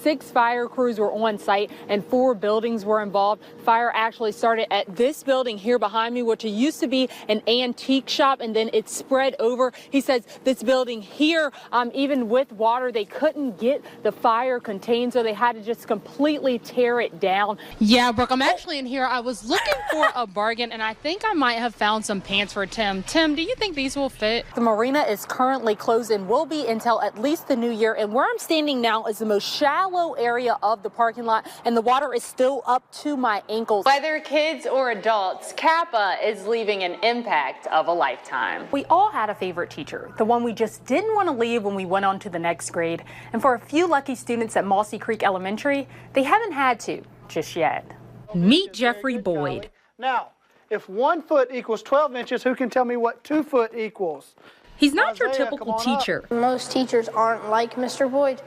6 fire crews were on site and 4 buildings were involved. Fire actually started at this building here behind me, which used to be an antique shop, and then it spread over. He says this building here, even with water, they couldn't get the fire contained, so they had to just completely tear it down. Yeah, Brooke, I'm actually in here. I was looking for a bargain, and I think I might have found some pants for Tim. Tim, do you think these will fit? The marina is currently closed and will be until at least the new year, and where I'm standing now is the most shallow area of the parking lot, and the water is still up to my ankles. Whether kids or adults, Kappa is leaving an impact of a lifetime. We all had a favorite teacher, the one we just didn't want to leave when we went on to the next grade. And for a few lucky students at Mossy Creek Elementary, they haven't had to just yet. Meet Jeffrey Boyd. Now, if 1 foot equals 12 inches, who can tell me what 2 foot equals? He's not your typical teacher. Most teachers aren't like Mr. Boyd.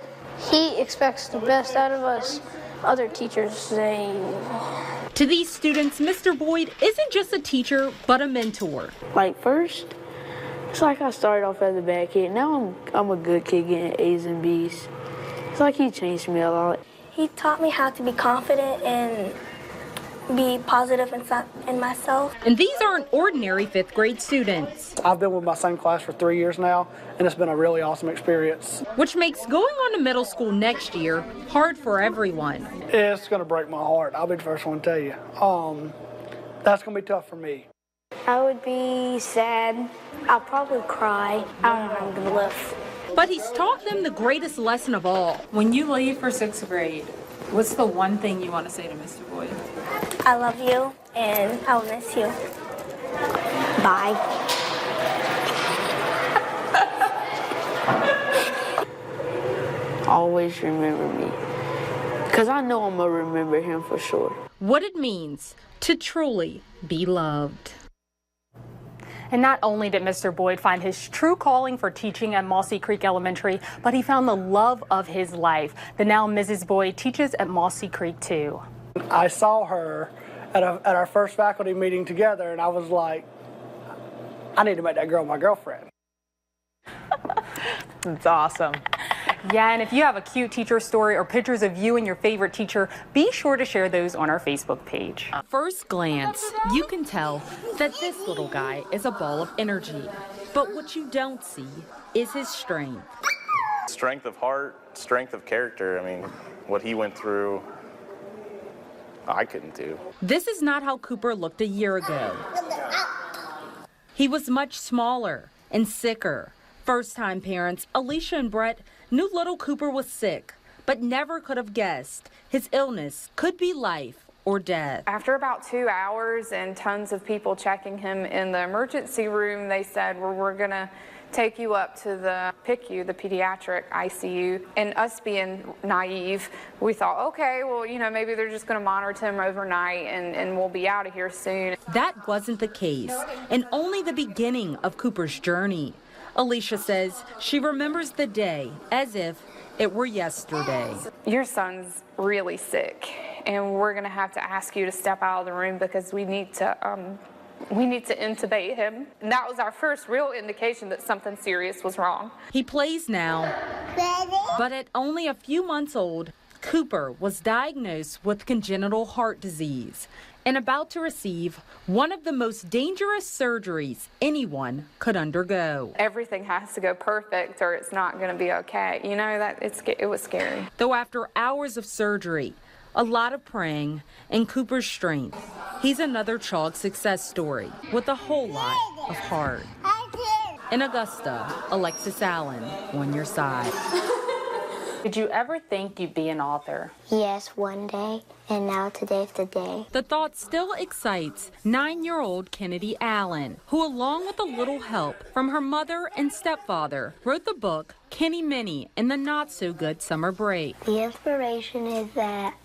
He expects the best out of us. Other teachers say... To these students, Mr. Boyd isn't just a teacher, but a mentor. Like first, it's like I started off as a bad kid. Now I'm a good kid getting A's and B's. It's like he changed me a lot. He taught me how to be confident and be positive in myself. And these aren't ordinary 5th grade students. I've been with my same class for 3 years now, and it's been a really awesome experience. Which makes going on to middle school next year hard for everyone. It's going to break my heart. I'll be the first one to tell you. That's going to be tough for me. I would be sad. I'll probably cry. I don't know how I'm going to live. But he's taught them the greatest lesson of all. When you leave for 6th grade, what's the one thing you want to say to Mr. Boyd? I love you, and I will miss you. Bye. Always remember me. Because I know I'm going to remember him for sure. What it means to truly be loved. And not only did Mr. Boyd find his true calling for teaching at Mossy Creek Elementary, but he found the love of his life. The now Mrs. Boyd teaches at Mossy Creek too. I saw her at our first faculty meeting together, and I was like, I need to make that girl my girlfriend. That's awesome. Yeah, and if you have a cute teacher story or pictures of you and your favorite teacher, be sure to share those on our Facebook page. First glance, you can tell that this little guy is a ball of energy. But what you don't see is his strength. Strength of heart, strength of character. I mean, what he went through, I couldn't do. This is not how Cooper looked a year ago. He was much smaller and sicker. First-time parents, Alicia and Brett, knew little Cooper was sick, but never could have guessed his illness could be life or death. After about 2 hours and tons of people checking him in the emergency room, they said, well, we're going to take you up to the PICU, the pediatric ICU. And us being naive, we thought, okay, well, you know, maybe they're just going to monitor him overnight and we'll be out of here soon. That wasn't the case, and only the beginning of Cooper's journey. Alicia says she remembers the day as if it were yesterday. Your son's really sick, and we're going to have to ask you to step out of the room because we need to intubate him. And that was our first real indication that something serious was wrong. He plays now, but at only a few months old, Cooper was diagnosed with congenital heart disease and about to receive one of the most dangerous surgeries anyone could undergo. Everything has to go perfect or it's not going to be okay. You know, it was scary. Though after hours of surgery, a lot of praying, and Cooper's strength, he's another child success story with a whole lot of heart. In Augusta, Alexus Allen on your side. Did you ever think you'd be an author? Yes, one day, and now today's the day. The thought still excites 9-year-old Kennedy Allen, who, along with a little help from her mother and stepfather, wrote the book Kenny Minnie in the Not-So-Good Summer Break. The inspiration is that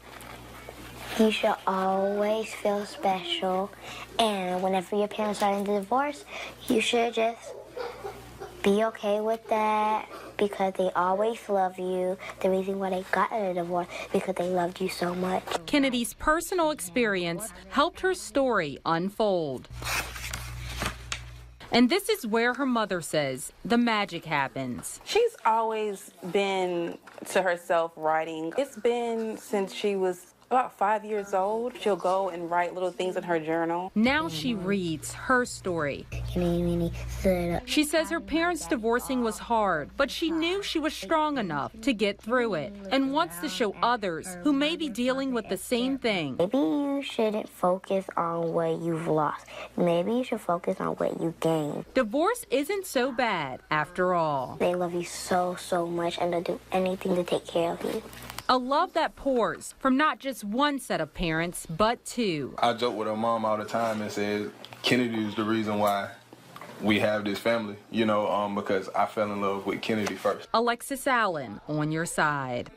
you should always feel special, and whenever your parents are in divorce, you should just be okay with that because they always love you. The reason why they got in a divorce because they loved you so much. Kennedy's personal experience helped her story unfold. And this is where her mother says the magic happens. She's always been to herself writing. It's been since she was about 5 years old. She'll go and write little things in her journal. Now she reads her story. She says her parents divorcing was hard, but she knew she was strong enough to get through it and wants to show others who may be dealing with the same thing. Maybe you shouldn't focus on what you've lost. Maybe you should focus on what you gained. Divorce isn't so bad after all. They love you so, so much, and they'll do anything to take care of you. A love that pours from not just one set of parents, but two. I joke with her mom all the time and said, Kennedy is the reason why we have this family, because I fell in love with Kennedy first. Alexus Allen on your side.